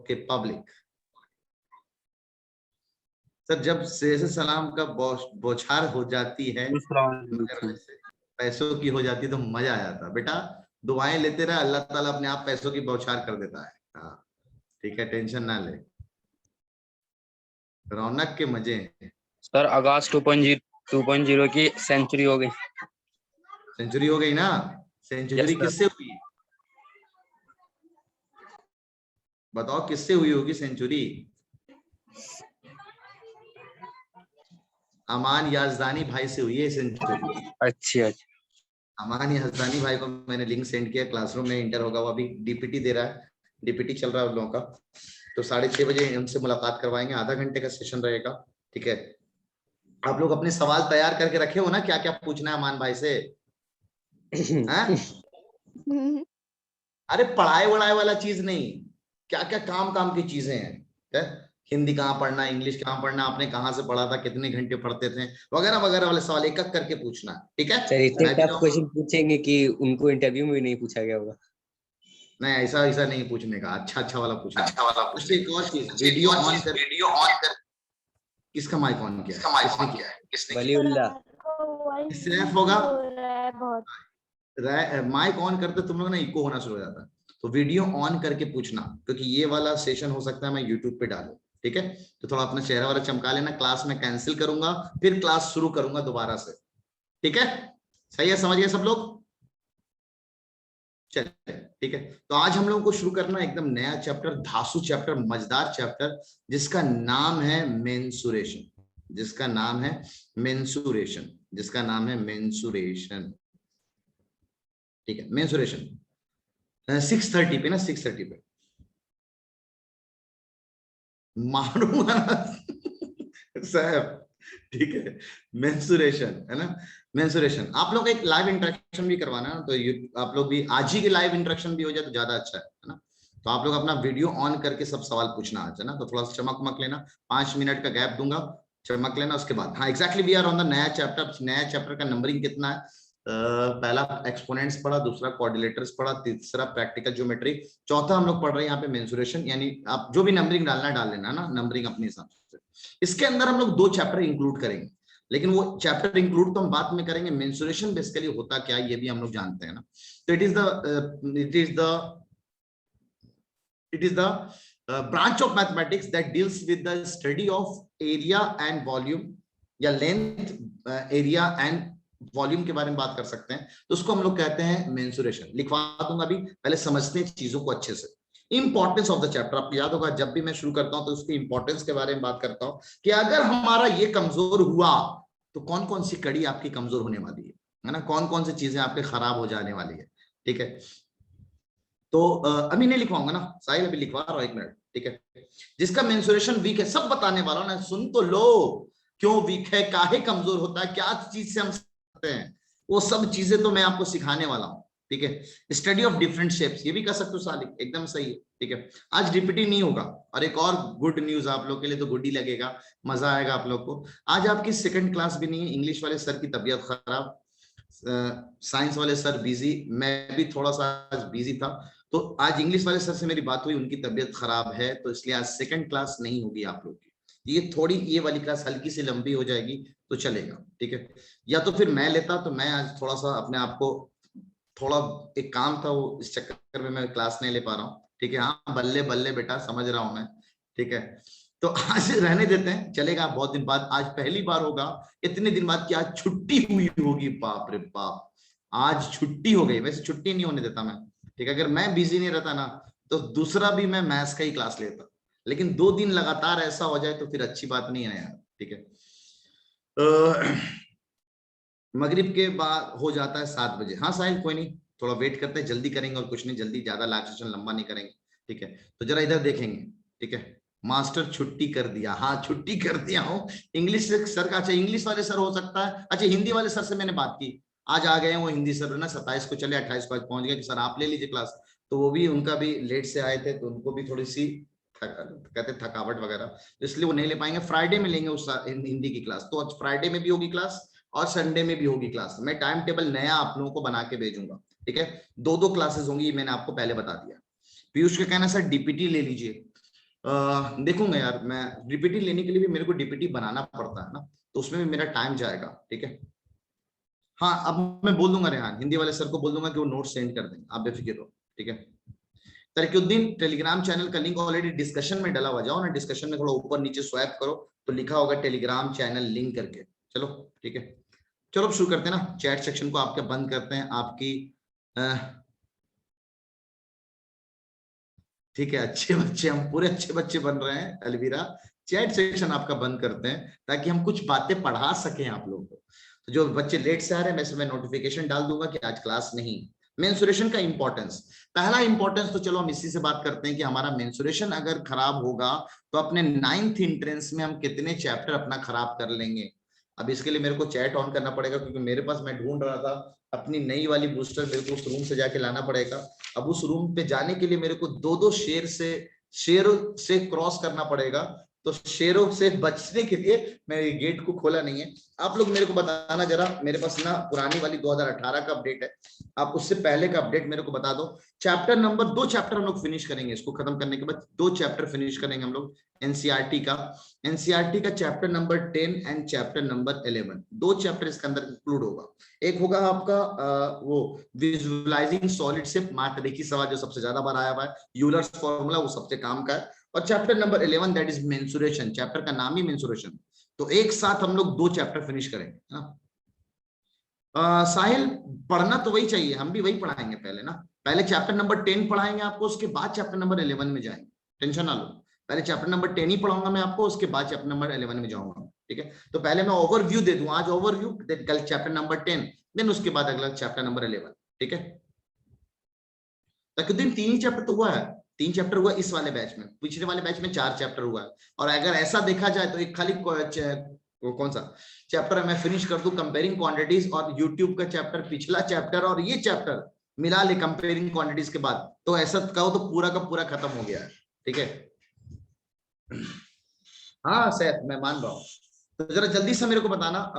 Okay public. Sir जब शेर सलाम का बौछार हो जाती है मगर वैसे पैसों की हो जाती है तो मजा आ जाता है। बेटा दुआएं लेते रहे, अल्लाह ताला अपने आप पैसों की बौछार कर देता है। हाँ ठीक है, टेंशन ना ले, रौनक के मजे हैं। सर आगाज 2.0 की सेंचुरी हो गई। सेंचुरी हो गई ना? सेंचुरी किससे हुई बताओ, किससे हुई होगी सेंचुरी? अमान याजदानी भाई से हुई है सेंचुरी। अच्छा अमान याजदानी भाई को मैंने लिंक सेंड किया, क्लासरूम में इंटर होगा, वो अभी डीपीटी दे रहा है, डीपीटी चल रहा है उन लोगों का। तो 6:30 बजे उनसे मुलाकात करवाएंगे, आधा घंटे का सेशन रहेगा। ठीक है, आप लोग अपने सवाल तैयार करके रखे हो ना, क्या क्या पूछना है अमान भाई से? अरे पढ़ाई वढ़ाई वाला चीज नहीं, क्या क्या काम काम की चीजें हैं। हिंदी कहाँ पढ़ना, इंग्लिश कहाँ पढ़ना, आपने कहाँ से पढ़ा था, कितने घंटे पढ़ते थे, वगैरह वगैरह वाले सवाल एक एक करके पूछना। ठीक है, सर इतने टफ क्वेश्चन पूछेंगे कि उनको इंटरव्यू में भी नहीं पूछा गया होगा। नहीं ऐसा ऐसा नहीं पूछने का, अच्छा अच्छा वाला पूछना। अच्छा एक और चीज, वीडियो ऑन कर। किसका माइक ऑन किया है? किसने किया है? वलीउल्लाह सिर्फ होगा माइक ऑन करते तुम लोग ना इको होना शुरू हो जाता है। तो वीडियो ऑन करके पूछना, क्योंकि ये वाला सेशन हो सकता है मैं यूट्यूब पे डालूं। ठीक है, तो थोड़ा अपना चेहरा वाला चमका लेना, क्लास में कैंसिल करूंगा, फिर क्लास शुरू करूंगा दोबारा से। ठीक है, सही है, समझ गए सब लोग? चलिए ठीक है, तो आज हम लोगों को शुरू करना एकदम नया चैप्टर, धासु चैप्टर, मजेदार चैप्टर, जिसका नाम है मेंसुरेशन। जिसका नाम है मेंसुरेशन, जिसका नाम है मेंसुरेशन। ठीक है, मेंसुरेशन 6:30 पे ना, 6:30 पे मारूंगा ना साहब। ठीक है, मेंसुरेशन है ना, मेंसुरेशन। आप लोग एक लाइव इंटरेक्शन भी करवाना है, तो आप लोग भी आज ही के लाइव इंटरेक्शन भी हो जाए तो ज्यादा अच्छा है ना। तो आप लोग अपना वीडियो ऑन करके सब सवाल पूछना आज है ना, तो थोड़ा सा चमक मक लेना, 5 मिनट का गैप दूंगा, चमक लेना उसके बाद। हाँ exactly, we are on the नया चैप्टर। नया चैप्टर का नंबरिंग कितना है? पहला एक्सपोनेंट्स पढ़ा, दूसरा कोऑर्डिनेटर्स पढ़ा, तीसरा प्रैक्टिकल ज्योमेट्री, चौथा हम लोग पढ़ रहे हैं यहाँ पे मेंसुरेशन। यानी आप जो भी नंबरिंग डालना डाल लेना ना, नंबरिंग अपने हिसाब से। इसके अंदर हम लोग 2 चैप्टर इंक्लूड करेंगे, लेकिन वो चैप्टर इंक्लूड तो हम बाद में करेंगे। मेंसुरेशन बेसिकली होता क्या है ये भी हम लोग जानते हैं ना। तो it is the branch of mathematics that deals with the study of area and volume, या लेंथ, एरिया एंड वॉल्यूम के बारे में बात कर सकते हैं, तो उसको हम लोग कहते हैं मेंसुरेशन। लिखवा दूंगा अभी, पहले समझते हैं चीजों को अच्छे से। इंपॉर्टेंस ऑफ द चैप्टर आपको याद होगा, जब भी मैं शुरू करता हूं तो उसकी इंपॉर्टेंस के बारे में बात करता हूं कि अगर हमारा ये कमजोर हुआ तो कौन कौन सी कड़ी आपकी कमजोर होने वाली है ना, कौन कौन सी चीजें आपके खराब हो जाने वाली है। ठीक है, तो अभी नहीं लिखवाऊंगा ना साहिल, अभी लिखवा रहा हूं, 1 मिनट। ठीक है, जिसका मेंसुरेशन वीक है, सब बताने वाला हूं ना, सुन तो लो। क्यों वीक है, काहे कमजोर होता है, क्या चीज से हम सकते हैं, वो सब चीजें तो मैं आपको सिखाने वाला हूं। ठीक है, स्टडी ऑफ डिफरेंट शेप्स, ये भी कर सकते हो सालिक, एकदम सही है। ठीक है, आज डीपीटी नहीं होगा, और एक और गुड न्यूज आप लोग के लिए, तो गुड ही लगेगा, मजा आएगा आप लोग को। आज आपकी सेकंड क्लास भी नहीं है, इंग्लिश वाले सर की तबीयत खराब, साइंस वाले सर बिजी, मैं भी थोड़ा सा आज बिजी था, तो आज इंग्लिश वाले सर से मेरी बात हुई, उनकी तबीयत खराब है, तो इसलिए आज सेकंड क्लास नहीं होगी आप लोग की। ये थोड़ी, ये वाली क्लास हल्की सी लंबी हो जाएगी तो चलेगा। ठीक है, या तो फिर मैं लेता, तो मैं आज थोड़ा सा अपने आप को, थोड़ा एक काम था वो, इस चक्कर में मैं क्लास नहीं ले पा रहा हूँ। ठीक है, हाँ बल्ले बल्ले बेटा, समझ रहा हूं मैं। ठीक है, तो आज रहने देते हैं, चलेगा। बहुत दिन बाद, आज पहली बार होगा इतने दिन बाद कि आज छुट्टी हुई होगी, बाप रे बाप, आज छुट्टी हो गई। वैसे छुट्टी नहीं होने देता मैं, ठीक है, अगर मैं बिजी नहीं रहता ना तो दूसरा भी मैं मैथ्स का ही क्लास लेता, लेकिन 2 दिन लगातार ऐसा हो जाए तो फिर अच्छी बात नहीं है यार। ठीक है, मगरिब के बाद हो जाता है 7 बजे। हाँ साहिल कोई नहीं, थोड़ा वेट करते हैं, जल्दी करेंगे और कुछ नहीं, जल्दी ज्यादा लाइव सेशन लंबा नहीं करेंगे। ठीक है, तो जरा इधर देखेंगे। ठीक है, मास्टर छुट्टी कर दिया, हाँ छुट्टी कर दिया हूँ। इंग्लिश सर का, अच्छा इंग्लिश वाले सर हो सकता है, अच्छा हिंदी वाले सर से मैंने बात की, आज आ गए वो हिंदी सर ना, 27 को चले, 28 को आज पहुंच गए कि सर आप ले लीजिए क्लास। तो वो भी, उनका भी लेट से आए थे, तो उनको भी थोड़ी सी कहते थकावट वगैरह, इसलिए वो नहीं ले पाएंगे। फ्राइडे में लेंगे उस हिंदी की क्लास, तो आज फ्राइडे में भी होगी क्लास और संडे में भी होगी क्लास। मैं टाइम टेबल नया आप लोगों को बना के भेजूंगा। ठीक है, 2 क्लासेस होंगी, मैंने आपको पहले बता दिया। पीयूष का कहना सर डीपीटी ले लीजिए, देखूंगा यार, मैं डीपीटी लेने के लिए भी मेरे को डीपीटी बनाना पड़ता है ना, तो उसमें भी मेरा टाइम जाएगा। ठीक है, हाँ अब मैं बोल दूंगा रेहान, हिंदी वाले सर को बोल दूंगा कि वो नोट सेंड कर देंगे, आप बेफिक्र हो। ठीक है, तरीकुद्दीन टेलीग्राम चैनल का लिंक ऑलरेडी डिस्कशन में डला हुआ, जाओ ना डिस्कशन में थोड़ा ऊपर नीचे स्वाइप करो तो लिखा होगा टेलीग्राम चैनल लिंक करके। चलो ठीक है, चलो शुरू करते हैं ना, चैट सेक्शन को आपके बंद करते हैं आपकी। ठीक है, अच्छे बच्चे, हम पूरे अच्छे बच्चे बन रहे हैं अलवीरा। चैट सेक्शन आपका बंद करते हैं ताकि हम कुछ बातें पढ़ा सकें आप लोगों को। तो जो बच्चे लेट से आ रहे हैं वैसे मैं नोटिफिकेशन डाल दूंगा कि आज क्लास नहीं। मेंसुरेशन का इंपॉर्टेंस, पहला इंपॉर्टेंस तो चलो हम इसी से बात करते हैं कि हमारा मेंसुरेशन अगर खराब होगा तो अपने 9th एंट्रेंस में हम कितने चैप्टर अपना खराब कर लेंगे। अब इसके लिए मेरे को चैट ऑन करना पड़ेगा, क्योंकि मेरे पास, मैं ढूंढ रहा था अपनी नई वाली बूस्टर, मेरे को उस रूम से जाके लाना पड़ेगा। अब उस रूम पे जाने के लिए मेरे को दो शेरों से क्रॉस करना पड़ेगा, तो शेरों से बचने के लिए मैं ये गेट को खोला नहीं है। आप लोग मेरे को बताना जरा, मेरे पास ना पुरानी वाली 2018 का अपडेट है, आप उससे पहले का अपडेट मेरे को बता दो। चैप्टर नंबर 2 चैप्टर हम लोग फिनिश करेंगे, इसको खत्म करने के बाद 2 चैप्टर फिनिश करेंगे हम लोग एनसीईआरटी का chapter number 10 and chapter number 11, 2 chapter इसके अंदर इंक्लूड होगा। एक होगा आपका वो विजुअलाइजिंग सॉलिड से मात्ररेखी सवाल जो सबसे ज्यादा बार आया हुआ है, यूलर्स फॉर्मूला वो सबसे काम का है, और chapter number 11 that is mensuration, chapter का नाम ही मेंसुरेशन। तो एक साथ हम लोग 2 चैप्टर फिनिश करेंगे ना। साहिल, पढ़ना तो वही चाहिए, हम भी वही पढ़ाएंगे पहले ना, पहले चैप्टर नंबर 10 पढ़ाएंगे आपको, उसके बाद चैप्टर नंबर 11 में जाएंगे, टेंशन ना लो। पहले चैप्टर नंबर 10 ही पढ़ाऊंगा मैं आपको, उसके बाद चैप्टर नंबर 11 में जाऊंगा। ठीक है, तो पहले मैं ओवरव्यू दे दूं, आज ओवरव्यू, कल चैप्टर नंबर 10, देन उसके बाद अगला चैप्टर नंबर 11। ठीक है, तकरीबन 3 ही चैप्टर तो हुआ है, 3 चैप्टर हुआ इस वाले बैच में, पिछले वाले बैच में 4 चैप्टर हुआ है। और अगर ऐसा देखा जाए तो एक खाली वो कौन सा चैप्टर मैं फिनिश कर दूं, कंपेयरिंग क्वांटिटीज, और यूट्यूब का चैप्टर, पिछला चैप्टर और ये चैप्टर मिला ले कंपेयरिंग क्वांटिटीज के बाद, तो ऐसा कहो तो पूरा का पूरा खत्म हो गया है। ठीक है, हाँ सैफ मैं मान रहा हूँ। तो जरा जल्दी से मेरे को बताना,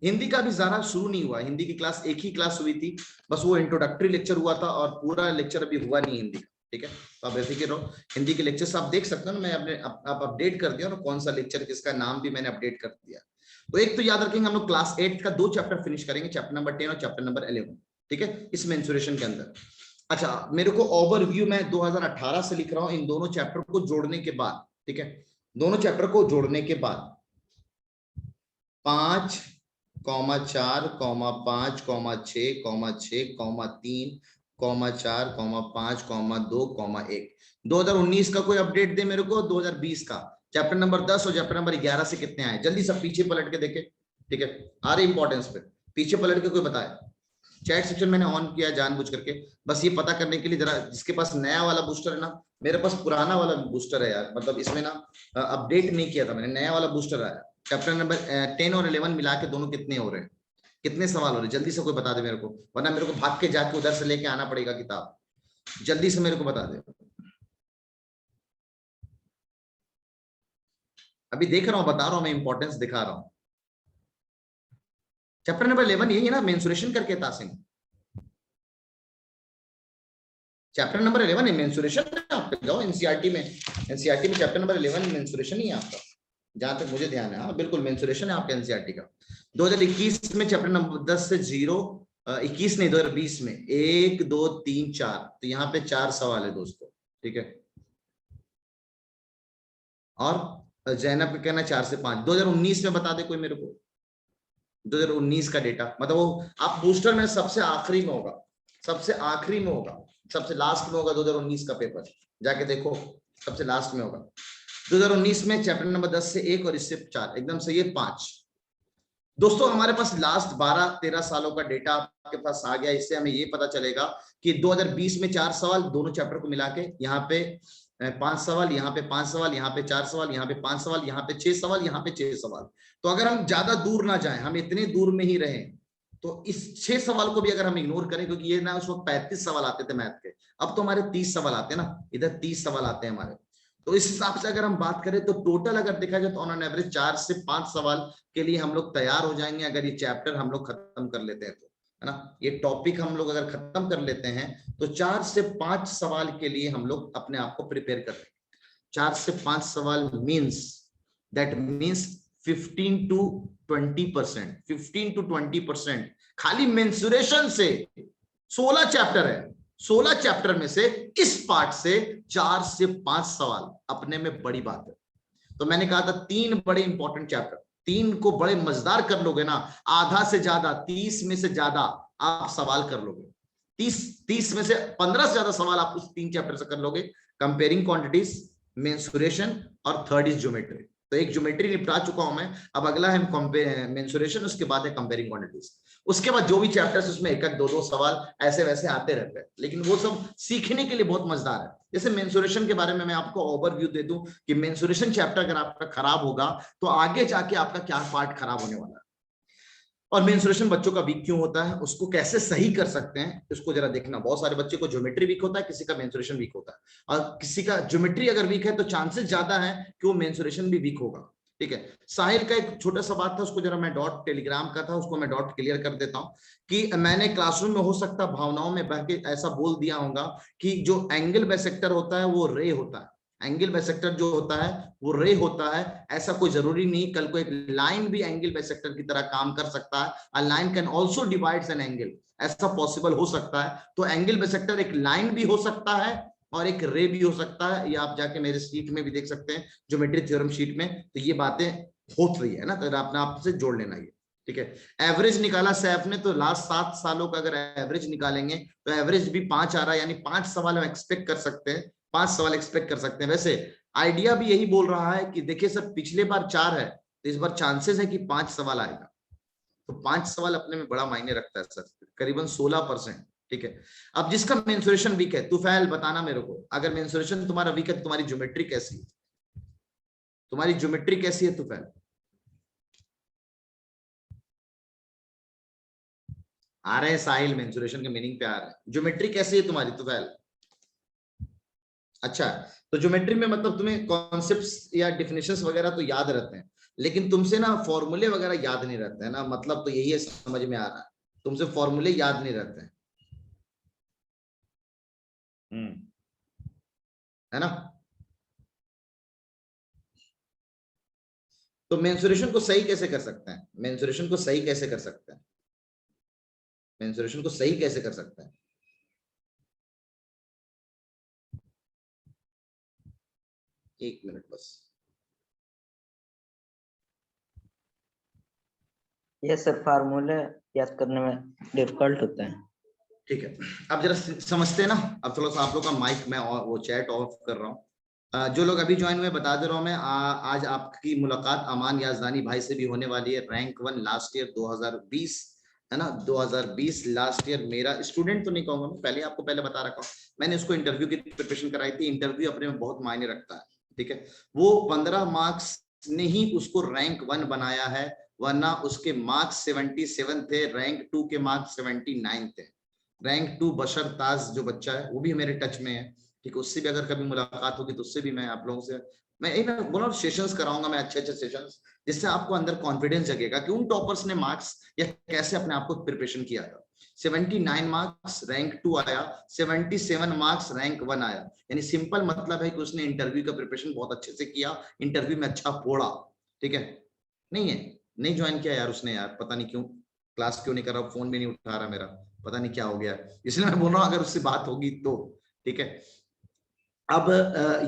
हिंदी का भी ज्यादा शुरू नहीं हुआ, हिंदी की क्लास एक ही क्लास हुई थी, बस वो इंट्रोडक्टरी लेक्चर हुआ था, और पूरा लेक्चर अभी हुआ नहीं हिंदी का। ठीक है, तो आप बेफिक्र रहो, हिंदी के लेक्चर्स आप देख सकते हो ना, मैं अपने आप अपडेट कर दिया ना, कौन सा लेक्चर किसका नाम भी मैंने अपडेट कर दिया। तो एक तो याद रखेंगे हम लोग क्लास 8 का 2 चैप्टर फिनिश करेंगे, चैप्टर नंबर 10 और चैप्टर नंबर 11। ठीक है, इस मेंसुरेशन के अंदर। अच्छा, मेरे को ओवरव्यू मैं 2018 से लिख रहा हूँ इन दोनों चैप्टर को जोड़ने के बाद। ठीक है, दोनों चैप्टर को जोड़ने के बाद 5,4,6,6,3,4,5,2,1 2019 का कोई अपडेट दे मेरे को, 2020 का चैप्टर नंबर 10 और चैप्टर नंबर 11 से कितने आए, जल्दी सब पीछे पलट के देखे। ठीक है, आ रहे इंपॉर्टेंस पे, पीछे पलट के कोई बताए। चैट सेक्शन मैंने ऑन किया जानबूझ करके, बस ये पता करने के लिए, जरा जिसके पास नया वाला बूस्टर है ना, मेरे पास पुराना वाला बूस्टर है यार, मतलब इसमें ना अपडेट नहीं किया था मैंने, नया वाला बूस्टर आया। चैप्टर नंबर 10 और 11 मिला के दोनों कितने हो रहे हैं, कितने सवाल हो रहे हैं, जल्दी से कोई बता दे मेरे को, वरना मेरे को भाग के जाके उधर से लेके आना पड़ेगा किताब, जल्दी से मेरे को बता दे। अभी देख रहा हूँ, बता रहा हूँ मैं, इंपॉर्टेंस दिखा रहा हूँ। चैप्टर नंबर 11 यही है ना, मेंसुरेशन करके तासिम, चैप्टर नंबर 11 है मेंसुरेशन। आप जाओ एनसीईआरटी में, एनसीईआरटी में चैप्टर नंबर 11 मेंसुरेशन ही है आपका, जहां तक मुझे ध्यान है। हाँ बिल्कुल मेंसुरेशन है आपका एनसीईआरटी का। 2021 में चैप्टर नंबर 10 से 0, 21 नहीं 2020 में 1 2 3 4, तो यहाँ पे 4 सवाल है दोस्तों। ठीक है, और जैनब का कहना 4 से 5। 2019 में बता दे कोई मेरे को, 2019 का डेटा, मतलब वो आप बूस्टर में सबसे आखिरी में होगा, सबसे आखिरी में होगा, सबसे लास्ट में होगा 2019 का पेपर, जाके देखो सबसे लास्ट में होगा। 2019 में चैप्टर नंबर 10 से 1 और इससे 4, एकदम सही है 5। दोस्तों हमारे पास लास्ट 12-13 सालों का डेटा आपके पास आ गया, इससे हमें ये पता चलेगा कि 2020 में 4 सवाल दोनों चैप्टर को मिला के, यहाँ पे 5 सवाल, यहाँ पे 5 सवाल, यहाँ पे 4 सवाल, यहाँ पे 5 सवाल, यहाँ पे 6 सवाल, यहाँ पे 6 सवाल। तो अगर हम ज्यादा दूर ना जाएं, हम इतने दूर में ही रहें, तो इस 6 सवाल को भी अगर हम इग्नोर करें, क्योंकि ये ना उस वक्त 35 सवाल आते थे मैथ के, अब तो हमारे 30 सवाल आते हैं ना, इधर 30 सवाल आते हैं हमारे। तो इस हिसाब से अगर हम बात करें तो टोटल अगर देखा जाए तो ऑन एन एवरेज 4 से 5 सवाल के लिए हम लोग तैयार हो जाएंगे, अगर ये चैप्टर हम लोग खत्म कर लेते हैं तो, है ना, ये टॉपिक हम लोग अगर खत्म कर लेते हैं तो 4 से 5 सवाल के लिए हम लोग अपने आप को प्रिपेयर कर लेंगे। 4 से 5 सवाल means that means 15 to 20%, 15 to 20% खाली मेंसुरेशन से 16 चैप्टर है, 16 चैप्टर में से इस पार्ट से 4 से 5 सवाल अपने में बड़ी बात है। तो मैंने कहा था 3 बड़े इंपॉर्टेंट चैप्टर, 3 को बड़े मजेदार कर लोगे ना, आधा से ज्यादा 30 में से ज्यादा आप सवाल कर लोगे, 30 में से 15 से ज्यादा सवाल आप उस 3 चैप्टर से कर लोगे, कंपेयरिंग क्वांटिटीज, मेंसुरेशन और थर्ड इज ज्योमेट्री। तो एक ज्योमेट्री निपटा चुका हूं मैं, अब अगला है मेंसुरेशन, उसके बाद है कंपेयरिंग क्वांटिटीज। उसके बाद जो भी चैप्टर्स उसमें एक दो दो सवाल ऐसे वैसे आते रहते हैं, लेकिन वो सब सीखने के लिए बहुत मजेदार है। जैसे मेंसुरेशन के बारे में मैं आपको ओवरव्यू दे दूं कि मेंसुरेशन चैप्टर अगर आपका खराब होगा तो आगे जाके आपका क्या पार्ट खराब होने वाला है, और मेंसुरेशन बच्चों का वीक क्यों होता है, उसको कैसे सही कर सकते हैं, इसको जरा देखना। बहुत सारे बच्चे को ज्योमेट्री वीक होता है, किसी का मेंसुरेशन वीक होता है, और किसी का ज्योमेट्री अगर वीक है तो चांसेस ज्यादा है कि वो मेंसुरेशन भी वीक होगा। ठीक है, साहिल का एक छोटा सा बात था, उसको जरा मैं डॉट टेलीग्राम का था, उसको मैं डॉट क्लियर कर देता हूं कि मैंने क्लासरूम में हो सकता भावनाओं में बह के ऐसा बोल दिया होगा कि जो एंगल बाइसेक्टर होता है वो रे होता है, एंगल बाइसेक्टर जो होता है वो रे होता है, ऐसा कोई जरूरी नहीं। कल को एक लाइन भी एंगल बाइसेक्टर की तरह काम कर सकता है, a line can also divides an angle, ऐसा पॉसिबल हो सकता है। तो एंगल बाइसेक्टर एक लाइन भी हो सकता है और एक रे भी हो सकता है, ये आप जाके मेरे शीट में भी देख सकते हैं, ज्योमेट्री थ्योरम शीट में, तो ये बातें हो रही है ना, तो अपने आप से जोड़ लेना ये। ठीक है, एवरेज निकाला सैफ ने, तो लास्ट 7 सालों का अगर एवरेज निकालेंगे तो एवरेज भी 5 आ रहा है, यानी 5 सवाल हम एक्सपेक्ट कर सकते हैं, 5 सवाल एक्सपेक्ट कर सकते हैं। वैसे आइडिया भी यही बोल रहा है कि देखिए सर पिछले बार 4 है तो इस बार चांसेस है कि 5 सवाल आएगा, तो 5 सवाल अपने में बड़ा मायने रखता है सर, करीबन 16%। ठीक है, अब जिसका मेंसुरेशन वीक है, तुफैल बताना मेरे को, अगर मेंसुरेशन तुम्हारा वीक है तो तुम्हारी ज्योमेट्री कैसी है, तुम्हारी ज्योमेट्री कैसी है तुफैल? आ रहे हैं साहिल, मेंसुरेशन के मीनिंग पे आ रहे हैं, ज्योमेट्री कैसी है तुम्हारी तुफैल? अच्छा, तो ज्योमेट्री में मतलब तुम्हें कॉन्सेप्ट्स या डिफिनेशंस वगैरह तो याद रहते हैं, लेकिन तुमसे ना फॉर्मूले वगैरह याद नहीं रहते हैं ना, मतलब तो यही है, समझ में आ रहा है, तुमसे फॉर्मूले याद नहीं रहते हैं, है ना। तो मेंसुरेशन को सही कैसे कर सकते हैं, मेंसुरेशन को सही कैसे कर सकते हैं, मेंसुरेशन को सही कैसे कर सकते हैं? एक मिनट बस। ये सब फार्मूले याद करने में डिफिकल्ट होते हैं। ठीक है, अब जरा समझते हैं ना, अब थोड़ा सा आप लोग का माइक मैं और वो चैट ऑफ कर रहा हूँ। जो लोग अभी ज्वाइन हुए बता दे रहा हूँ मैं, आज आपकी मुलाकात अमान याजदानी भाई से भी होने वाली है, रैंक 1 लास्ट ईयर 2020, है ना, 2020 लास्ट ईयर। मेरा स्टूडेंट तो नहीं कहूंगा मैं, पहले आपको पहले बता रखा हूँ, मैंने उसको इंटरव्यू की प्रिपरेशन कराई थी, इंटरव्यू अपने में बहुत मायने रखता है। ठीक है, वो 15 मार्क्स ने ही उसको रैंक 1 बनाया है, वरना उसके मार्क्स 77 थे, रैंक 2 के मार्क्स 79 थे। रैंक 2 बशर ताज जो बच्चा है वो भी मेरे टच में है, ठीक है, उससे भी अगर कभी मुलाकात होगी तो उससे भी मैं आप लोगों से मैं एक बोला सेशंस कराऊंगा मैं, अच्छे अच्छे सेशंस, जिससे आपको अंदर कॉन्फिडेंस जगेगा कि उन टॉपर्स ने मार्क्स या कैसे अपने आप को प्रिपरेशन किया था। 79 मार्क्स रैंक 2 आया, 77 मार्क्स रैंक 1 आया, यानी सिंपल मतलब है कि उसने इंटरव्यू का प्रिपरेशन बहुत अच्छे से किया, इंटरव्यू में अच्छा फोड़ा। ठीक है, नहीं है, नहीं ज्वाइन किया यार उसने, यार पता नहीं क्यों, क्लास क्यों नहीं कर रहा, फोन भी नहीं उठा रहा मेरा, पता नहीं क्या हो गया, इसलिए मैं बोल रहा हूँ अगर उससे बात होगी तो। ठीक है, अब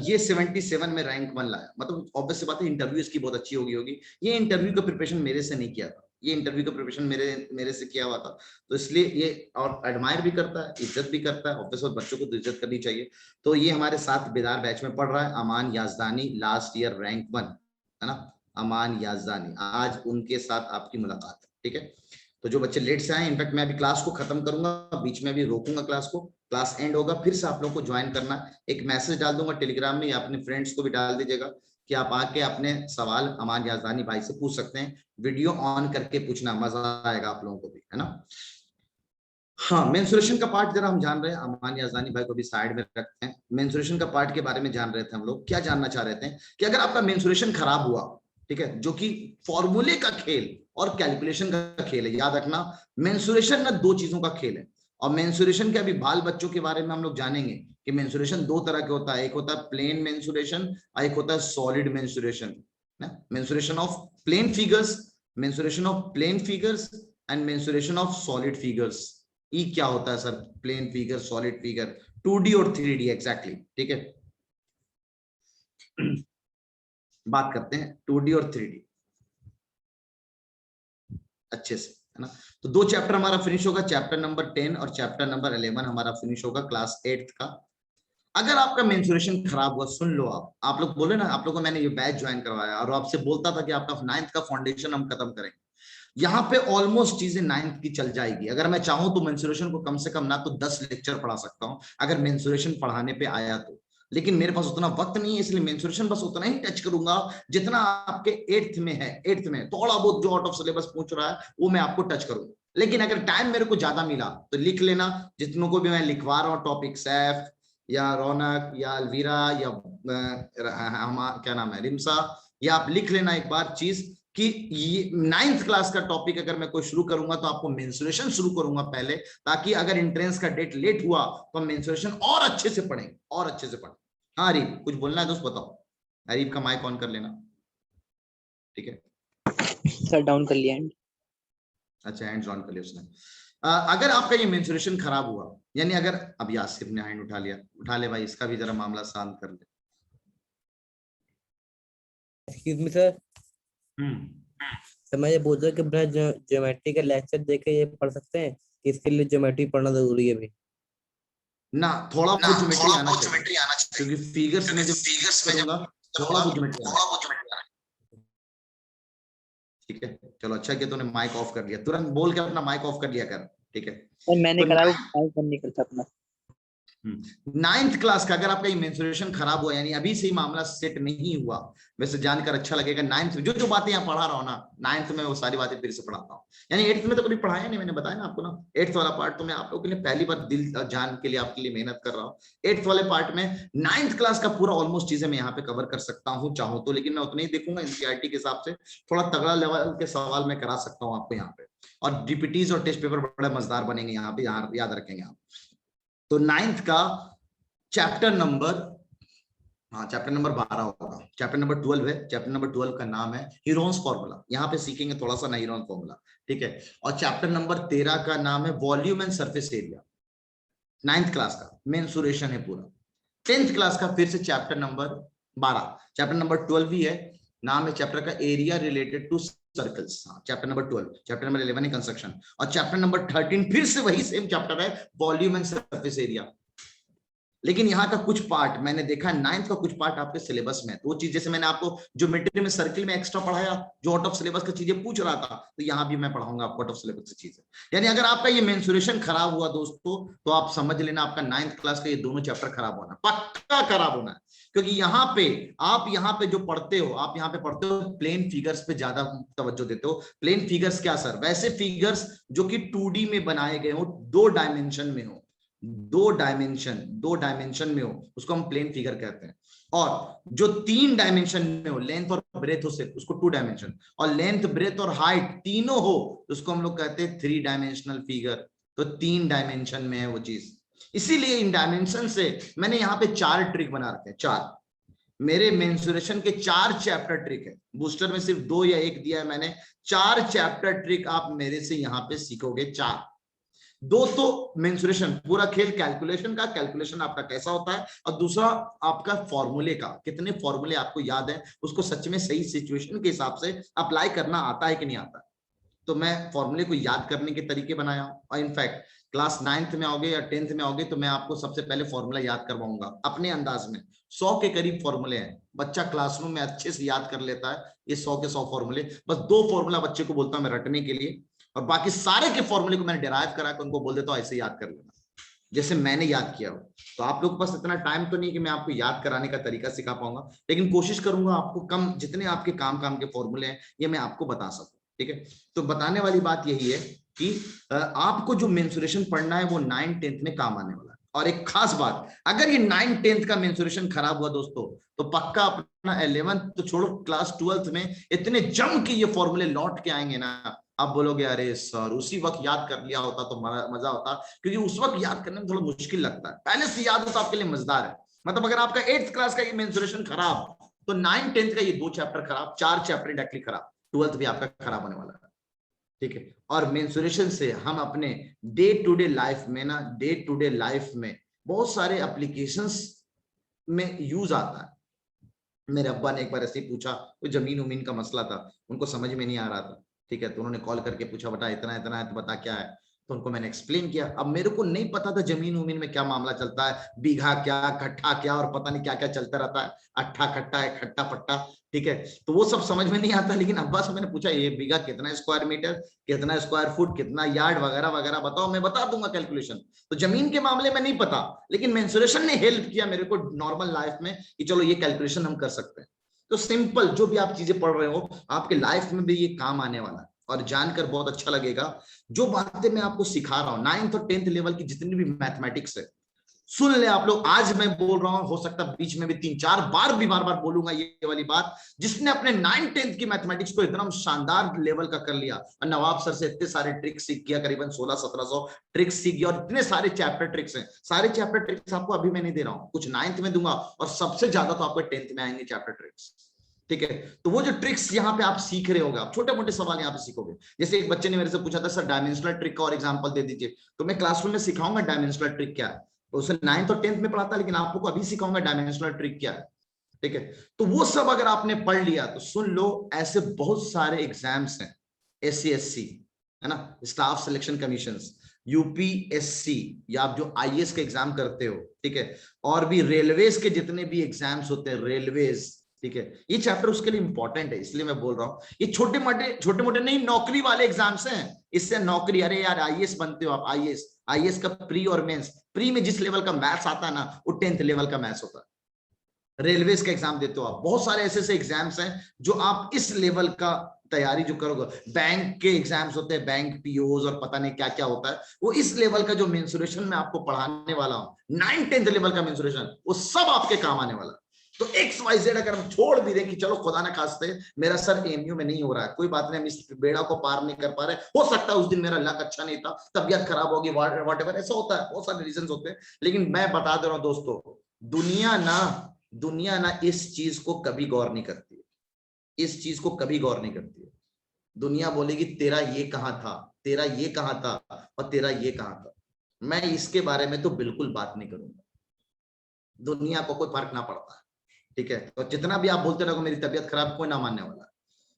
ये 77 में रैंक 1 लाया, मतलब ऑब्वियस सी बात है इंटरव्यू इसकी बहुत अच्छी होगी। ये इंटरव्यू का प्रिपरेशन मेरे से नहीं किया था, ये इंटरव्यू का प्रिपरेशन मेरे से किया हुआ था, तो इसलिए ये और एडमायर भी करता है, इज्जत भी करता है, ऑब्वियस और बच्चों को तो इज्जत करनी चाहिए। तो ये हमारे साथ बेदार बैच में पढ़ रहा है, अमान याजदानी, लास्ट ईयर रैंक 1, है ना, अमान याजदानी, आज उनके साथ आपकी मुलाकात है। ठीक है, तो जो बच्चे लेट से आए, इनफैक्ट मैं अभी क्लास को खत्म करूंगा, बीच में भी रोकूंगा क्लास को, क्लास एंड होगा फिर से आप लोग को ज्वाइन करना, एक मैसेज डाल दूंगा टेलीग्राम में, या अपने फ्रेंड्स को भी डाल दीजिएगा कि आप आके अपने सवाल अमान याजदानी भाई से पूछ सकते हैं, वीडियो ऑन करके पूछना, मजा आएगा आप लोगों को भी, है ना। हाँ, मेंसुरेशन का पार्ट जरा हम जान रहे हैं, अमान याजदानी भाई को भी साइड में रखते हैं, मेंसुरेशन का पार्ट के बारे में जान रहे थे हम लोग, क्या जानना चाह रहे थे कि अगर आपका मेंसुरेशन खराब हुआ, ठीक है, जो कि फॉर्मूले का खेल और कैलकुलेशन का खेल है, याद रखना, मेंसुरेशन ना 2 चीजों का खेल है, और मेंसुरेशन के अभी बाल बच्चों के बारे में हम लोग जानेंगे कि मेंसुरेशन दो तरह के होता है, एक होता है प्लेन मेंसुरेशन और एक होता है सॉलिड मेंसुरेशन ना। Mensuration of plane figures, mensuration of plane figures and mensuration of solid figures. ई क्या होता है sir? Plane figure, solid figure, 2D और 3D एग्जैक्टली, ठीक है। बात करते हैं 2D और 3D अच्छे से, है ना। तो दो चैप्टर हमारा फिनिश होगा, चैप्टर नंबर 10 और चैप्टर नंबर 11 हमारा फिनिश होगा क्लास 8th का। अगर आपका मेंसुरेशन खराब हुआ, सुन लो, आप लोग बोले ना, आप लोगों को मैंने ये बैच ज्वाइन करवाया और आपसे बोलता था कि आपका 9th का फाउंडेशन हम खत्म करेंगे। यहाँ पे ऑलमोस्ट चीजें 9th की चल जाएगी। अगर मैं चाहूं तो मेंसुरेशन को कम से कम ना तो 10 लेक्चर पढ़ा सकता हूं अगर मेंसुरेशन पढ़ाने पे आया तो, लेकिन मेरे पास उतना वक्त नहीं है, इसलिए मेंसुरेशन बस उतना ही टच करूंगा जितना आपके 8th में है। 8th में थोड़ा बहुत जो आउट ऑफ सिलेबस पूछ रहा है वो मैं आपको टच करूंगा, लेकिन अगर टाइम मेरे को ज्यादा मिला तो लिख लेना, जितनों को भी मैं लिखवा रहा हूँ टॉपिक, सैफ या रौनक या अलवीरा या क्या नाम है, रिमसा, या आप लिख लेना एक बार चीज कि ये 9th क्लास का टॉपिक अगर मैं कोई शुरू करूंगा तो आपको मेंसुरेशन शुरू करूंगा पहले, ताकि अगर एंट्रेंस का डेट लेट हुआ तो हम मेंसुरेशन और अच्छे से पढ़ेंगे, और अच्छे से पढ़ेंगे। हाँ अरीब, कुछ बोलना है दोस्त, बताओ। अरीब का माइक ऑन कर लेना, ठीक है सर, डाउन कर लिया। अच्छा, हैंड्स ऑन कर लिया उसने। अगर आपका ये मेंसुरेशन खराब हुआ, यानी अगर, अब यासिर ने हैंड उठा लिया, उठा ले भाई, इसका भी जरा मामला शांत कर ले। एक्सक्यूज मी सर, मैं ये बोल रहा कि बिना ज्योमेट्री का लेक्चर देके ये पढ़ सकते हैं कि इसके लिए ज्योमेट्री पढ़ना जरूरी है भी ना? थोड़ा बहुत ज्योमेट्री आना चाहिए, क्योंकि फिगर्स में जो फिगर्स करूंगा थोड़ा बहुत ज्योमेट्री आना, ठीक है। चलो अच्छा कि तूने माइक ऑफ कर लिया, तुरंत बोल के अपना माइक ऑफ कर लिया कर, ठीक है। मैंने तो करा, वो काम नहीं करता अपना। 9th क्लास का अगर आपका ये मेंसुरेशन खराब हुआ, यानी अभी से ही मामला सेट नहीं हुआ, वैसे जानकर अच्छा लगेगा। 9th में जो जो बातें यहाँ पढ़ा रहा हूँ ना, 9th में वो सारी बातें फिर से पढ़ाता हूँ। यानी 8th में तो कभी पढ़ाया नहीं, मैंने बताया ना आपको ना। 8th वाला पार्ट तो मैं आप लोगों के लिए पहली बार दिल जान के लिए आपके लिए मेहनत कर रहा हूँ। 8th वाले पार्ट में 9th क्लास का पूरा ऑलमोस्ट चीजें मैं यहाँ पे कवर कर सकता हूँ चाहूँ तो, लेकिन मैं उतना ही देखूंगा एनसीईआरटी के हिसाब से, थोड़ा तगड़ा लेवल के सवाल मैं करा सकता हूँ आपको यहाँ पे, और डीपीटीज और टेस्ट पेपर बड़े मजेदार बनेंगे यहाँ पे, याद रखेंगे आप। तो 9th का चैप्टर नंबर 12 होगा, चैप्टर नंबर 12 है। चैप्टर नंबर 12 का नाम है हीरोन्स फॉर्मूला, यहाँ पे सीखेंगे थोड़ा सा ना हीरोन फॉर्मूला, ठीक है। और चैप्टर नंबर 13 का नाम है volume and surface area. 9th class का मेंसुरेशन है पूरा। 10th क्लास का फिर से चैप्टर नंबर 12, चैप्टर नंबर 12 ही है, नाम है चैप्टर का area related to circles. Chapter number 12, chapter number 11 है कंस्ट्रक्शन, और चैप्टर नंबर 13 फिर से वही सेम चैप्टर है, वॉल्यूम एंड सरफेस एरिया। लेकिन यहाँ का कुछ पार्ट मैंने देखा, 9th का कुछ पार्ट आपके सिलेबस में, तो वो चीज जैसे मैंने आपको ज्योमेट्री में सर्किल में एक्स्ट्रा पढ़ाया, जो आउट ऑफ सिलेबस की चीजें पूछ रहा था, तो यहाँ भी मैं पढ़ाऊंगा आपको आउट ऑफ सिलेबस की चीजें। यानी अगर आपका ये मेंसुरेशन खराब हुआ दोस्तों, तो आप समझ लेना आपका 9th क्लास का ये दोनों चैप्टर खराब होना, पक्का खराब होना है। क्योंकि यहाँ पे आप यहाँ पे जो पढ़ते हो, आप यहाँ पे पढ़ते हो प्लेन फिगर्स पे ज्यादा तवज्जो देते हो। प्लेन फिगर्स क्या सर? वैसे फिगर्स जो कि 2D में बनाए गए हो, 2 डायमेंशन में हो, 2 डायमेंशन में हो, उसको हम प्लेन फिगर कहते हैं। और जो 3 डायमेंशन में हो, लेंथ और ब्रेथ हो, से उसको 2 डायमेंशन, और लेंथ ब्रेथ और हाइट तीनों हो, उसको हम लोग कहते हैं 3 डायमेंशनल फिगर। तो 3 डायमेंशन में है वो चीज, इसीलिए इन डायमेंशन से मैंने यहाँ पे 4 ट्रिक बना रखे हैं। 4 मेरे मेंसुरेशन के 4 चैप्टर ट्रिक है, बूस्टर में सिर्फ 2 या 1 दिया है मैंने। 4 चैप्टर ट्रिक आप मेरे से यहाँ पे सीखोगे। 4, 2 तो मेंसुरेशन पूरा खेल कैलकुलेशन का, कैलकुलेशन आपका कैसा होता है, और दूसरा आपका फॉर्मूले का, कितने फॉर्मूले आपको याद है, उसको सच में सही सिचुएशन के हिसाब से अप्लाई करना आता है कि नहीं आता। तो मैं फॉर्मूले को याद करने के तरीके बनाया, और इनफैक्ट क्लास 9th में आओगे या 10th में आओगे तो मैं आपको सबसे पहले फॉर्मूला याद करवाऊंगा अपने अंदाज में। 100 के करीब फॉर्मूले हैं, बच्चा क्लासरूम में अच्छे से याद कर लेता है ये 100 के 100 फॉर्मूले। बस 2 फॉर्मूला बच्चे को बोलता हूं मैं रटने के लिए, और बाकी सारे के फॉर्मूले को मैंने डिराइव करा कर उनको बोल देता हूं ऐसे याद कर लेना जैसे मैंने याद किया हो। तो आप लोग के पास इतना टाइम तो नहीं कि मैं आपको याद कराने का तरीका सिखा पाऊंगा, लेकिन कोशिश करूंगा आपको कम, जितने आपके काम के फॉर्मूले हैं ये मैं आपको बता सकूं, ठीक है। तो बताने वाली बात यही है कि आपको जो मेंसुरेशन पढ़ना है वो 9th 10th में काम आने वाला है। और एक खास बात, अगर ये 9th 10th का मेंसुरेशन खराब हुआ दोस्तों, तो पक्का अपना 11th तो छोड़ो, क्लास 12th में इतने जम के ये फॉर्मूले लौट के आएंगे ना, आप बोलोगे अरे सर उसी वक्त याद कर लिया होता तो मजा होता, क्योंकि उस वक्त याद करने में थोड़ा मुश्किल लगता है, पहले से याद हो तो आपके लिए मजेदार है। मतलब अगर आपका 8th क्लास का ये मेंसुरेशन खराब, तो 9th 10th का ये 2 चैप्टर खराब, 4 चैप्टर डायरेक्टली खराब, 12th भी आपका खराब होने वाला है। ठीक है, और मेंसुरेशन से हम अपने डे टू डे लाइफ में ना, डे टू डे लाइफ में बहुत सारे एप्लीकेशंस में यूज आता है। मेरे अब्बा ने एक बार ऐसे ही पूछा, कोई जमीन उमीन का मसला था, उनको समझ में नहीं आ रहा था। ठीक है, तो उन्होंने कॉल करके पूछा बेटा इतना इतना है तो बता क्या है, तो उनको मैंने एक्सप्लेन किया। अब मेरे को नहीं पता था जमीन उमीन में क्या मामला चलता है, बीघा क्या, कट्ठा क्या, और पता नहीं क्या क्या चलता रहता है, अट्ठा खट्टा है, खट्टा पट्टा। ठीक है, तो वो सब समझ में नहीं आता, लेकिन अब्बा से मैंने पूछा ये बीघा कितना स्क्वायर मीटर, कितना स्क्वायर फुट, कितना यार्ड वगैरह वगैरह बताओ, मैं बता दूंगा कैलकुलेशन। तो जमीन के मामले में नहीं पता, लेकिन मेंसुरेशन ने हेल्प किया मेरे को नॉर्मल लाइफ में कि चलो ये कैलकुलेशन हम कर सकते हैं। तो सिंपल जो भी आप चीजें पढ़ रहे हो आपके लाइफ में भी ये काम आने वाला है, और जानकर बहुत अच्छा लगेगा। जो बातें मैं आपको सिखा रहा हूं 9th और 10th लेवल की जितनी भी मैथमेटिक्स है, सुन ले आप लोग। आज मैं बोल रहा हूं, हो सकता है बीच में भी 3-4 बार भी बार बार बोलूंगा ये वाली बात। जिसने अपने 9th 10th की मैथमेटिक्स को एकदम शानदार लेवल का कर लिया, और नवाब सर से इतने सारे ट्रिक्स सीख गया, करीबन 1600-1700 ट्रिक्स सीख गया, और इतने सारे चैप्टर ट्रिक्स हैं। सारे चैप्टर ट्रिक्स आपको अभी मैं नहीं दे रहा हूं, कुछ 9th में दूंगा, और सबसे ज्यादा तो आपको 10th में आएंगे चैप्टर ट्रिक्स। ठीक है, तो वो जो ट्रिक्स यहाँ पे आप सीख रहे होगे, आप छोटे मोटे सवाल यहाँ पे सीखोगे। जैसे एक बच्चे ने मेरे से पूछा था सर डायमेंशनल ट्रिक का और एग्जांपल दे दीजिए, तो मैं क्लासरूम में सिखाऊंगा डायमेंशनल ट्रिक क्या है। तो उसे 9th और 10th में पढ़ाता, लेकिन आपको अभी सिखाऊंगा डायमेंशनल ट्रिक क्या है। ठीक है, तो वो सब अगर आपने पढ़ लिया तो सुन लो, ऐसे बहुत सारे एग्जाम्स हैं, SC है ना, स्टाफ सिलेक्शन कमीशन, UPSC, या आप जो IAS का एग्जाम करते हो, ठीक है, और भी रेलवेज के जितने भी एग्जाम्स होते हैं, रेलवेज, ठीक है, ये चैप्टर उसके लिए इंपॉर्टेंट है, इसलिए मैं बोल रहा हूँ। ये छोटे मोटे नहीं, नौकरी वाले एग्जाम्स हैं, इससे नौकरी, अरे यार IAS बनते हो आप, IAS का प्री और मेंस, प्री में जिस लेवल का मैथ्स आता है ना, वो 10th लेवल का मैथ्स होता है। रेलवेज का एग्जाम देते हो आप, बहुत सारे ऐसे एग्जाम्स हैं जो आप इस लेवल का तैयारी जो करोगे, बैंक के एग्जाम्स होते हैं, बैंक POs और पता नहीं क्या क्या होता है, वो इस लेवल का जो मेंसुरेशन मैं आपको पढ़ाने वाला हूं, 9th 10th लेवल का मेंसुरेशन, वो सब आपके काम आने वाला है। तो XYZ अगर हम छोड़ भी दें कि चलो खुदा ना खास्ते मेरा सर AMU में नहीं हो रहा है, कोई बात नहीं, हम इस बेड़ा को पार नहीं कर पा रहे, हो सकता है उस दिन मेरा लक अच्छा नहीं था, तबियत खराब होगी, व्हाटएवर, ऐसा होता है, बहुत सारे रीजंस होते हैं। लेकिन मैं बता दे रहा हूं दोस्तों, दुनिया ना इस चीज को कभी गौर नहीं करती है, इस चीज को कभी गौर नहीं करती है। दुनिया बोलेगी तेरा ये कहां था, तेरा ये कहां था, और तेरा ये कहां था। मैं इसके बारे में तो बिल्कुल बात नहीं करूंगा, दुनिया को कोई फर्क ना पड़ता है। ठीक है, तो जितना भी आप बोलते रहो मेरी तबीयत खराब, कोई ना मानने वाला है।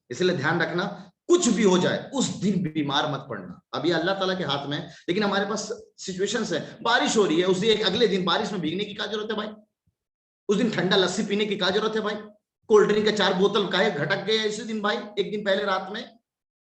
इसलिए ध्यान रखना, कुछ भी हो जाए उस दिन बीमार मत पड़ना, अभी अल्लाह ताला के हाथ में। लेकिन हमारे पास सिचुएशंस है, बारिश हो रही है, उस दिन अगले दिन बारिश में भीगने की क्या जरूरत है भाई, उस दिन ठंडा लस्सी पीने की क्या जरूरत है भाई, कोल्ड ड्रिंक का 4 बोतल काहे घटक गए इसी दिन भाई, एक दिन पहले रात में।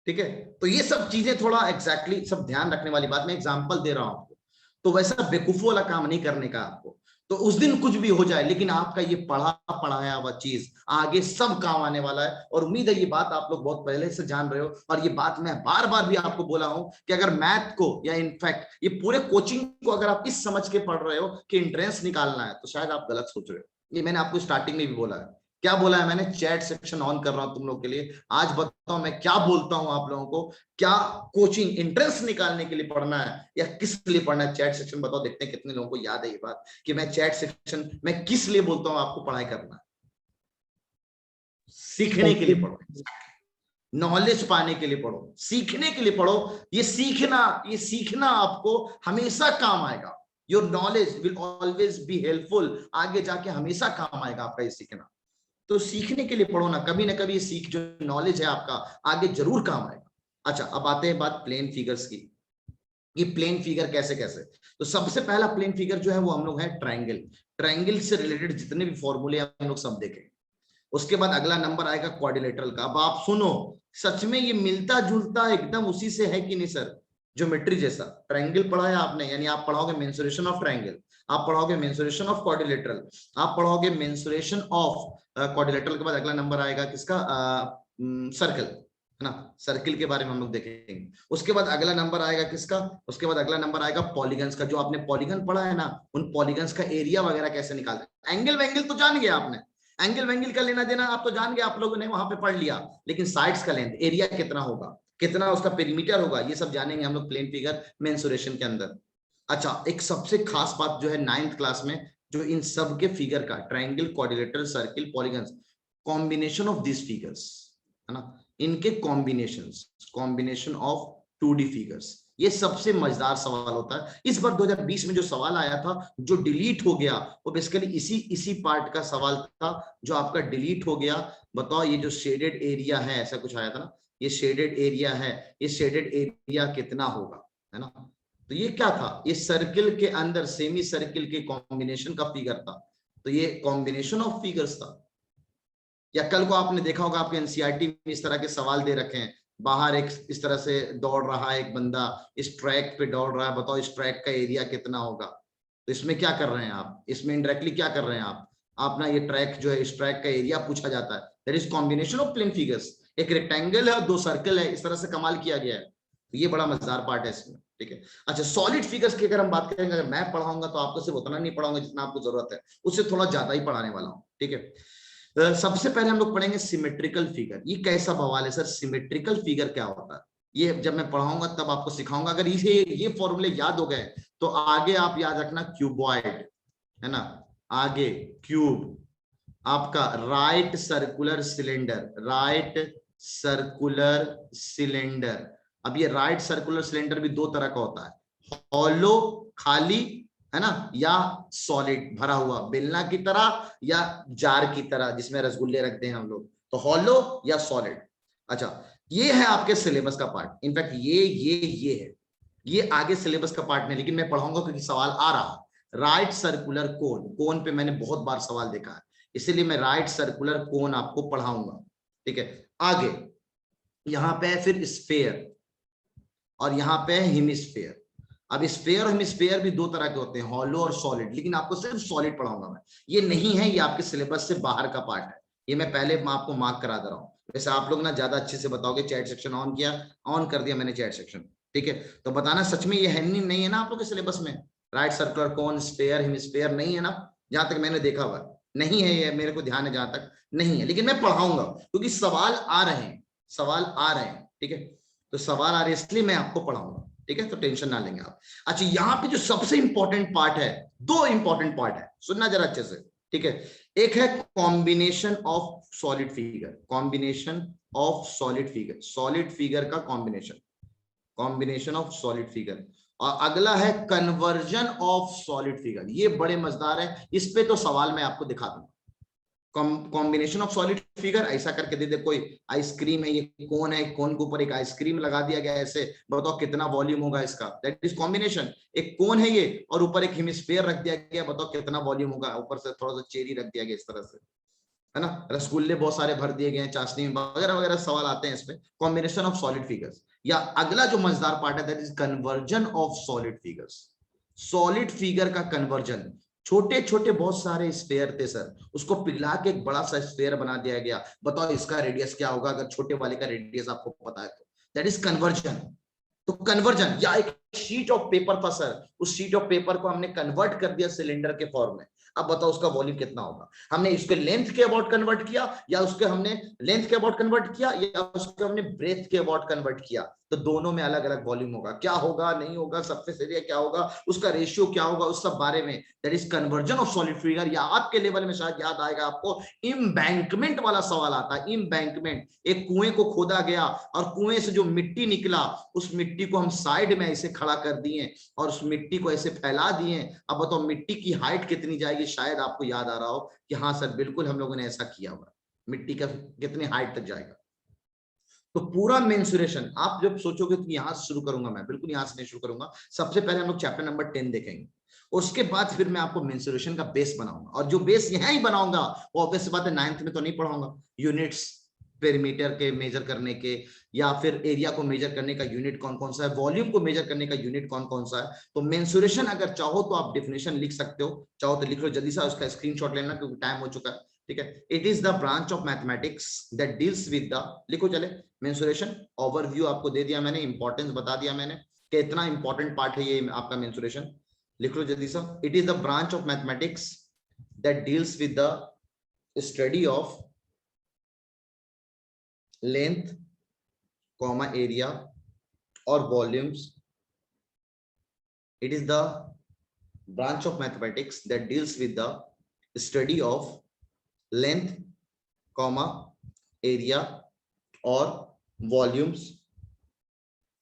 ठीक है, तो ये सब चीजें थोड़ा एग्जैक्टली सब ध्यान रखने वाली बात, मैं एग्जाम्पल दे रहा हूं आपको, तो वैसा बेवकूफों वाला काम नहीं करने का आपको। तो उस दिन कुछ भी हो जाए, लेकिन आपका ये पढ़ाया हुआ चीज आगे सब काम आने वाला है, और उम्मीद है ये बात आप लोग बहुत पहले से जान रहे हो। और ये बात मैं बार बार भी आपको बोला हूं कि अगर मैथ को, या इनफैक्ट ये पूरे कोचिंग को अगर आप इस समझ के पढ़ रहे हो कि एंट्रेंस निकालना है, तो शायद आप गलत सोच रहे हो। ये मैंने आपको स्टार्टिंग में भी बोला है। क्या बोला है मैंने, चैट सेक्शन ऑन कर रहा हूं तुम लोग के लिए, आज बताओ मैं क्या बोलता हूं आप लोगों को, क्या कोचिंग एंट्रेंस निकालने के लिए पढ़ना है या किस लिए पढ़ना है, चैट सेक्शन बताओ, देखते हैं कितने लोगों को याद है ये बात कि मैं चैट सेक्शन में किस लिए बोलता हूं आपको पढ़ाई करना है। सीखने के लिए पढ़ो, नॉलेज पाने के लिए पढ़ो, सीखने के लिए पढ़ो। ये सीखना आपको हमेशा काम आएगा। Your knowledge will always be helpful, आगे जाके हमेशा काम आएगा आपका ये सीखना। तो सीखने के लिए पढ़ो ना कभी सीख, जो नॉलेज है आपका आगे जरूर काम आएगा। अच्छा, अब आते हैं बात प्लेन फिगर्स की, ये प्लेन फिगर कैसे। तो सबसे पहला प्लेन फिगर जो है वो हम लोग है ट्रायंगल से रिलेटेड जितने भी फॉर्मूले हम लोग सब देखेंगे। उसके बाद अगला नंबर आएगा क्वाड्रिलेटरल का। अब आप सुनो, सच में ये मिलता जुलता एकदम उसी से है कि नहीं सर, ज्योमेट्री जैसा। ट्रायंगल पढ़ा है आपने, यानी आप पढ़ोगे मेंसुरेशन ऑफ ट्रायंगल, आप पढ़ोगे मेंसुरेशन ऑफ क्वाड्रिलेटरल, आप पढ़ोगे मेंसुरेशन ऑफ क्वाड्रिलेटरल के बाद अगला नंबर आएगा किसका, सर्कल, है ना, सर्किल के बारे में हम लोग देखेंगे। उसके बाद अगला नंबर आएगा किसका, उसके बाद अगला नंबर आएगा पॉलीगन्स का। जो आपने पॉलीगन पढ़ा है ना, उन पॉलीगन्स का एरिया वगैरह कैसे निकालते हैं। एंगल वेंगल तो जान गया आपने, एंगल वेंगल का लेना देना आप तो जान गए, आप लोगों ने वहां पे पढ़ लिया, लेकिन साइड्स का लेंथ एरिया कितना होगा, कितना उसका पेरीमीटर होगा, ये सब जानेंगे हम लोग प्लेन फिगर मेंसुरेशन के अंदर। अच्छा, एक सबसे खास बात जो है 9th क्लास में, जो इन सब के फिगर का triangle, quadrilateral, circle, polygons, combination of this figures, है ना, इनके कॉम्बिनेशन ऑफ 2D फिगर्स, ये सबसे मजेदार सवाल होता है। इस बार 2020 में जो सवाल आया था जो डिलीट हो गया, वो बेसिकली इसी पार्ट का सवाल था जो आपका डिलीट हो गया। बताओ ये जो शेडेड एरिया है, ऐसा कुछ आया था ना, ये शेडेड एरिया है, ये शेडेड एरिया कितना होगा, है ना। तो ये क्या था, ये सर्किल के अंदर सेमी सर्किल के कॉम्बिनेशन का फिगर था, तो ये कॉम्बिनेशन ऑफ फिगर्स था। या कल को आपने देखा होगा आपके एनसीईआरटी में इस तरह के सवाल दे रखे हैं, बाहर एक इस तरह से दौड़ रहा है एक बंदा, इस ट्रैक पे दौड़ रहा है, बताओ इस ट्रैक का एरिया कितना होगा। तो इसमें क्या कर रहे हैं आप, इसमें इनडायरेक्टली क्या कर रहे हैं आप ना, ये ट्रैक जो है, इस ट्रैक का एरिया पूछा जाता है, that is combination of plane figures. एक रेक्टेंगल है और 2 सर्कल है, इस तरह से कमाल किया गया है, ये बड़ा मजेदार पार्ट है इसमें, ठीक है। अच्छा, सॉलिड फिगर्स की अगर हम बात करेंगे, अगर मैं पढ़ाऊंगा तो आपको सिर्फ उतना नहीं पढ़ाऊंगा जितना आपको जरूरत है, उससे थोड़ा ज्यादा ही पढ़ाने वाला हूँ, ठीक है। सबसे पहले हम लोग पढ़ेंगे सिमेट्रिकल फिगर। ये कैसा बवाल है सर, सिमेट्रिकल फिगर क्या होता है, ये जब मैं पढ़ाऊंगा तब आपको सिखाऊंगा। अगर ये फॉर्मूले याद हो गए तो आगे आप याद रखना क्यूबॉइड, है ना, आगे क्यूब, आपका राइट सर्कुलर सिलेंडर। अब ये राइट सर्कुलर सिलेंडर भी 2 तरह का होता है, हॉलो खाली, है ना, या सॉलिड भरा हुआ, बेलना की तरह या जार की तरह जिसमें रसगुल्ले रखते हैं हम लोग, तो हॉलो या सॉलिड। अच्छा, ये है आपके सिलेबस का पार्ट, इनफैक्ट ये है, ये आगे सिलेबस का पार्ट नहीं, लेकिन मैं पढ़ाऊंगा क्योंकि सवाल आ रहा। राइट सर्कुलर कोन पे मैंने बहुत बार सवाल देखा है, इसीलिए मैं राइट सर्कुलर कोन आपको पढ़ाऊंगा, ठीक है। आगे यहां पे फिर स्फेयर और यहां पे हेमिस्फेयर। अब स्फेयर और हेमिस्फेयर भी 2 तरह के होते हैं, हॉलो और सॉलिड, लेकिन आपको सिर्फ सॉलिड पढ़ाऊंगा मैं, ये नहीं है, ये आपके सिलेबस से बाहर का पार्ट है, ये मैं पहले आपको मार्क करा दे रहा हूँ। वैसे आप लोग ना ज्यादा अच्छे से बताओगे, चैट सेक्शन ऑन कर दिया मैंने चैट सेक्शन, ठीक है। तो बताना सच में ये है नहीं है ना आप लोग के सिलेबस में, right circular cone, sphere, hemisphere नहीं है ना, जहां तक मैंने देखा हुआ नहीं है, ये मेरे को ध्यान है जहां तक नहीं है, लेकिन मैं पढ़ाऊंगा क्योंकि सवाल आ रहे हैं, ठीक है। तो सवाल आ रहे हैं इसलिए मैं आपको पढ़ाऊंगा, ठीक है, तो टेंशन ना लेंगे आप। अच्छा, यहाँ पे जो सबसे इंपॉर्टेंट पार्ट है, 2 इंपॉर्टेंट पार्ट है, सुनना जरा अच्छे से, ठीक है। एक है combination of solid figure, solid figure का कॉम्बिनेशन ऑफ सॉलिड फिगर, और अगला है कन्वर्जन ऑफ सॉलिड फिगर। ये बड़े मजेदार है, इस पे तो सवाल मैं आपको दिखा दूंगा। कॉम्बिनेशन ऑफ सॉलिड फिगर ऐसा करके दे दे, कोई आइसक्रीम है, ये कोन है, कोन के ऊपर एक आइसक्रीम लगा दिया गया ऐसे, बताओ कितना वॉल्यूम होगा इसका, दैट इज कॉम्बिनेशन। एक कोन है ये और ऊपर एक हेमिस्फीयर रख दिया गया, बताओ कितना वॉल्यूम होगा, ऊपर से थोड़ा सा चेरी रख दिया गया इस तरह से, है ना, रसगुल्ले बहुत सारे भर दिए गए हैं, चाशनी वगैरह वगैरह सवाल आते हैं इसमें, कॉम्बिनेशन ऑफ सॉलिड फिगर्स। या अगला जो मजेदार पार्ट है that is conversion of solid figures, solid figure का कन्वर्जन। छोटे छोटे बहुत सारे स्फेयर थे सर, उसको पिघला के एक बड़ा सा स्फेयर बना दिया गया, बताओ इसका रेडियस क्या होगा, अगर छोटे वाले का रेडियस आपको पता है तो, दैट इज कन्वर्जन। तो कन्वर्जन, या एक शीट ऑफ पेपर था सर, उस शीट ऑफ पेपर को हमने कन्वर्ट कर दिया सिलेंडर के फॉर्म में, अब बताओ उसका वॉल्यूम कितना होगा। हमने इसके लेंथ के अबाउट कन्वर्ट किया, या उसके हमने लेंथ के अबाउट कन्वर्ट किया, या उसके हमने ब्रेथ के अबाउट कन्वर्ट किया, तो दोनों में अलग अलग वॉल्यूम होगा, क्या होगा, नहीं होगा, सरफेस एरिया क्या होगा, उसका रेशियो क्या होगा, उस सब बारे में, that is conversion of solid figure. या आपके लेवल में शायद याद आएगा आपको, इम्बैंकमेंट वाला सवाल आता है, इम्बैंकमेंट, एक कुएं को खोदा गया और कुएं से जो मिट्टी निकला, उस मिट्टी को हम साइड में ऐसे खड़ा कर दिए और उस मिट्टी को ऐसे फैला दिए, अब बताओ मिट्टी की हाइट कितनी जाएगी, शायद आपको याद आ रहा हो कि हाँ सर बिल्कुल हम लोगों ने ऐसा किया हुआ, मिट्टी का कितनी हाइट तक जाएगा। तो पूरा मेंसुरेशन आप जब सोचोगे तो यहां से शुरू करूंगा मैं, बिल्कुल यहां से नहीं शुरू करूंगा, सबसे पहले हम लोग चैप्टर नंबर 10 देखेंगे, उसके बाद फिर मैं आपको मेंसुरेशन का बेस बनाऊंगा, और जो बेस यहां ही बनाऊंगा वो ऑब्वियस बात है 9th में तो नहीं पढ़ाऊंगा, यूनिट्स पेरीमीटर के मेजर करने के, या फिर एरिया को मेजर करने का यूनिट कौन कौन सा है, वॉल्यूम को मेजर करने का यूनिट कौन कौन सा है। तो मेंसुरेशन अगर चाहो तो आप डेफिनेशन लिख सकते हो, चाहो तो लिख लो जल्दी से, उसका स्क्रीनशॉट लेना क्योंकि टाइम हो चुका है, ठीक है। It is the branch of mathematics that deals with the, लिखो चले, मेंसुरेशन ओवरव्यू आपको दे दिया मैंने, इंपॉर्टेंस बता दिया मैंने कि इतना इंपॉर्टेंट पार्ट है ये आपका मेंसुरेशन, लिख लो जल्दी से। It is the branch of mathematics that deals with the study of length, comma area or volumes. It is the branch of mathematics that deals with the study of length, comma area or volumes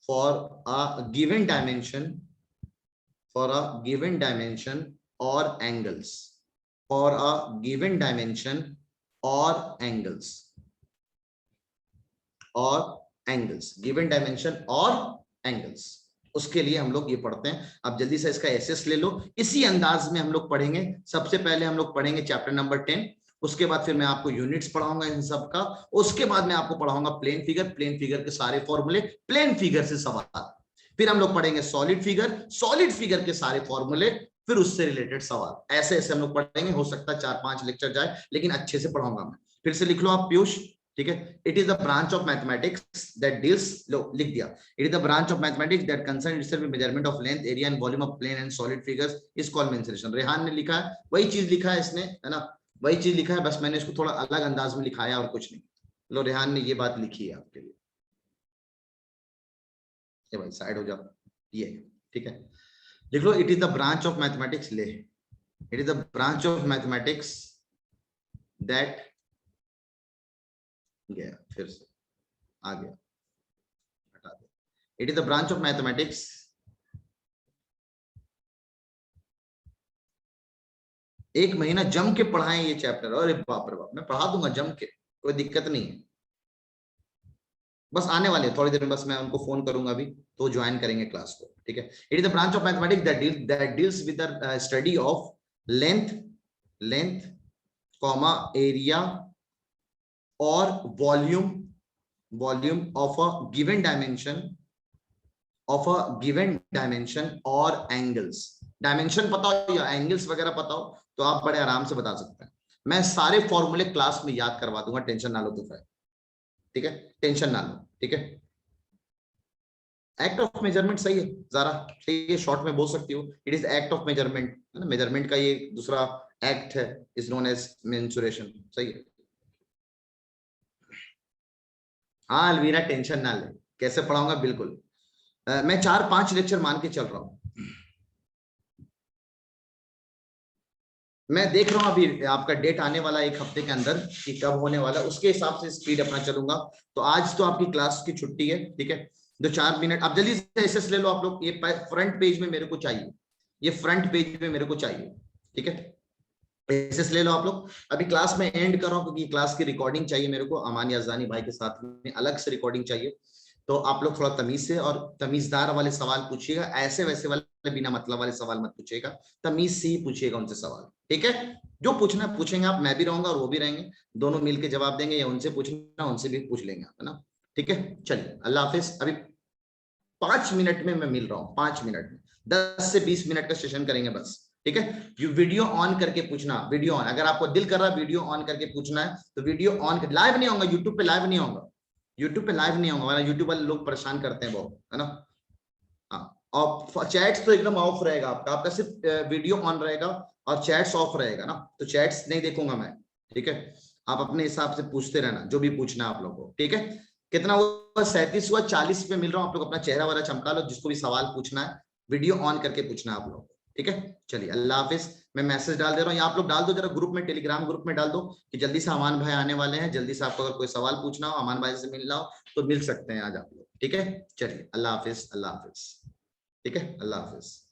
for a given dimension, for a given dimension or angles, for a given dimension or angles, or angles, given dimension or angles. उसके लिए हम लोग ये पढ़ते हैं। अब जल्दी से इसका एसेस ले लो। इसी अंदाज में हम लोग पढ़ेंगे। सबसे पहले हम लोग पढ़ेंगे चैप्टर नंबर 10, उसके बाद फिर मैं आपको यूनिट्स पढ़ाऊंगा इन सब का, उसके बाद मैं आपको पढ़ाऊंगा प्लेन फिगर, प्लेन फिगर के सारे फॉर्मूले, प्लेन फिगर से सवाल, फिर हम लोग पढ़ेंगे सॉलिड फिगर, सॉलिड फिगर के सारे फॉर्मूले, फिर उससे रिलेटेड सवाल। ऐसे ऐसे हम लोग पढ़ेंगे। हो सकता है 4-5 लेक्चर जाए, लेकिन अच्छे से पढ़ाऊंगा मैं। फिर से लिख लो आप पीयूष, ठीक है। It is the branch of mathematics that deals, लो लिख दिया, it is the branch of mathematics that concern itself with measurement of length, area and volume of plane and solid figures is called mensuration. Rehan ने लिखा है, वही चीज लिखा है इसने, है ना, वही चीज लिखा है, बस मैंने इसको थोड़ा अलग अंदाज में लिखाया और कुछ नहीं। लो रेहान ने ये बात लिखी है आपके लिए, ये भाई साइड हो जाओ, ये ठीक है। लिख लो, it is the branch of mathematics, ले, it is the branch of mathematics that, गया फिर से आ गया, हटा दे। It is the branch of mathematics एक महीना जम के पढ़ाएं ये चैप्टर। अरे बाप रे बाप, मैं पढ़ा दूंगा जम के, कोई दिक्कत नहीं है। बस आने वाले थोड़ी देर में, बस मैं उनको फोन करूंगा अभी, तो ज्वाइन करेंगे क्लास को, ठीक है। It is the branch of mathematics that deals with the study of length, comma area और volume of a given dimension और एंगल्स। डायमेंशन पता हो या एंगल्स वगैरह पता हो तो आप बड़े आराम से बता सकते हैं। मैं सारे फॉर्मूले क्लास में याद करवा दूंगा, टेंशन ना लो तो फिर, ठीक है, टेंशन ना लो, ठीक है। एक्ट ऑफ मेजरमेंट सही है, जरा सही है, शॉर्ट में बोल सकती हो, it is act of measurement, है ना, मेजरमेंट का ये दूसरा एक्ट है, इज नोन एज मेंसुरेशन, सही है। हाँ अलवीरा टेंशन ना ले, कैसे पढ़ाऊंगा बिल्कुल। मैं 4-5 लेक्चर मान के चल रहा हूं। मैं देख रहा हूं अभी आपका डेट आने वाला 1 हफ्ते के अंदर कि कब होने वाला, उसके हिसाब से स्पीड अपना चलूंगा। तो आज तो आपकी क्लास की छुट्टी है, ठीक है। 2-4 मिनट अब जल्दी से एसेस ले लो आप लोग। ये फ्रंट पेज में मेरे को चाहिए, ये फ्रंट पेज में मेरे को चाहिए, ठीक है। एसेस ले लो आप लोग। अभी क्लास में एंड कर रहा हूं क्योंकि क्लास की रिकॉर्डिंग चाहिए मेरे को, अमान याजदानी भाई के साथ में अलग से रिकॉर्डिंग चाहिए। तो आप लोग थोड़ा तमीज से और तमीजदार वाले सवाल पूछिएगा, ऐसे वैसे वाले बिना मतलब वाले सवाल मत पूछिएगा, तमीज से ही पूछिएगा उनसे सवाल, ठीक है। जो पूछना पूछेंगे आप, मैं भी रहूंगा और वो भी रहेंगे, दोनों मिलकर जवाब देंगे, या उनसे पूछना उनसे भी पूछ लेंगे, है ना, ठीक है। चलिए अल्लाह हाफिज। अभी 5 मिनट में मैं मिल रहा हूँ, 5 मिनट में 10 से 20 मिनट का सेशन करेंगे बस, ठीक है। यू वीडियो ऑन करके पूछना, वीडियो ऑन, अगर आपको दिल कर रहा है वीडियो ऑन करके पूछना है तो वीडियो ऑन कर, लाइव नहीं होगा यूट्यूब पे, लाइव नहीं होगा यूट्यूब पे, लाइव नहीं होगा, यूट्यूब वाले लोग परेशान करते हैं बहुत, है ना। हाँ, और चैट्स तो एकदम ऑफ रहेगा आपका सिर्फ वीडियो ऑन रहेगा और चैट्स ऑफ रहेगा ना, तो चैट्स नहीं देखूंगा मैं, ठीक है। आप अपने हिसाब से पूछते रहना जो भी पूछना है आप लोगों को, ठीक है। कितना हुआ? 37 हुआ, 40 पे मिल रहा हूँ। आप लोग अपना चेहरा वाला चमका लो, जिसको भी सवाल पूछना है वीडियो ऑन करके पूछना है आप लोग, ठीक है। चलिए अल्लाह हाफिज। मैं मैसेज डाल दे रहा हूँ, आप लोग डाल दो जरा ग्रुप में, टेलीग्राम ग्रुप में डाल दो कि जल्दी से अमान भाई आने वाले हैं, जल्दी से आपको अगर कोई सवाल पूछना हो, अमान भाई से मिलना हो तो मिल सकते हैं आज आप लोग, ठीक है। चलिए अल्लाह हाफिज, अल्लाह हाफिज, ठीक है, अल्लाह हाफिज।